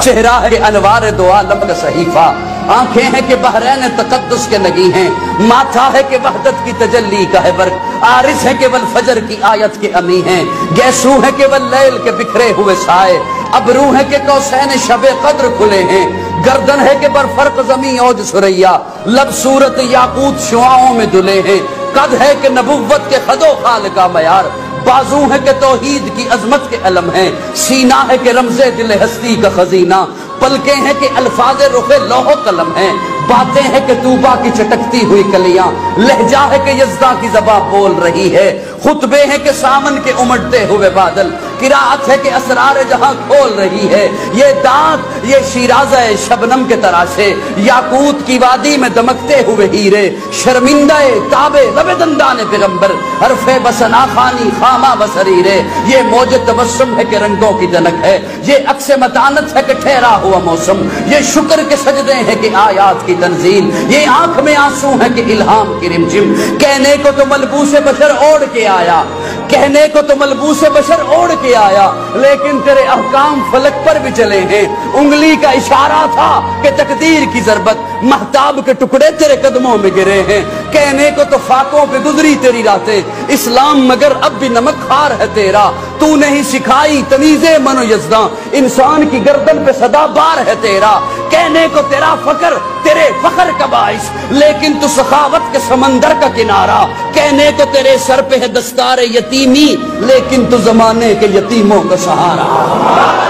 چہرہ ہے کہ انوار دو عالم کا صحیفہ، آنکھیں ہیں کہ بحرین تقدس کے نگی ہیں، ماتھا ہے کہ وحدت کی تجلی کا ہے برق، عارض ہے کہ والفجر کی آیت کے امی ہیں، گیسو ہے کہ واللیل کے بکھرے ہوئے سائے، ابرو ہے کہ قوسین شب قدر کھلے ہیں، گردن ہے کہ برفرق زمین اوج سریا، لب صورت یاقوت شعاؤں میں دھلے ہیں، قد ہے کہ نبوت کے خد و خال کا معیار، بازو ہے کہ توحید کی عظمت کے علم ہیں، سینہ ہے کہ رمز دل ہستی کا خزینہ، پلکیں ہیں کہ الفاظ رخ لوح و قلم ہیں، باتیں ہیں کہ طوبا کی چٹکتی ہوئی کلیاں، لہجہ ہے کہ یزداں کی زباں بول رہی ہے، خطبے ہیں کہ سامن کے امٹتے ہوئے بادل، قراءت ہے کہ اسرار جہاں کھول رہی ہے، یہ دانت یہ شیرازہ شبنم کے تراشے، یاقوت کی وادی میں دمکتے ہوئے ہیرے، شرمندہ تابے لب دندان پیغمبر، حرف بسنا خانی خامہ بسریرے، یہ موج تبسم ہے کہ رنگوں کی جنک ہے، یہ عکس متانت ہے کہ ٹھہرا ہوا موسم، یہ شکر کے سجدے ہیں کہ آیات کی تنزیل، یہ آنکھ میں آنسو ہے کہ الہام کی رمجم، کہنے کو تو ملبوس بشر اوڑھ کے آیا، کہنے کو تو ملبوس بشر اوڑھ کے آیا، لیکن تیرے احکام فلک پر بھی چلے ہیں، انگلی کا اشارہ تھا کہ تقدیر کی ضربت، مہتاب کے ٹکڑے تیرے قدموں میں گرے ہیں، کہنے کو تو فاقوں پہ گزری تیری راتیں، اسلام مگر اب بھی نمک خار ہے تیرا، تو نہیں سکھائی تمیز من و یزداں، انسان کی گردن پہ صدا بار ہے تیرا، کہنے کو تیرا فخر تیرے فخر کا باعث، لیکن تو سخاوت کے سمندر کا کنارہ، کہنے کو تیرے سر پہ ہے دستار یتیمی، لیکن تو زمانے کے یتیموں کا سہارا۔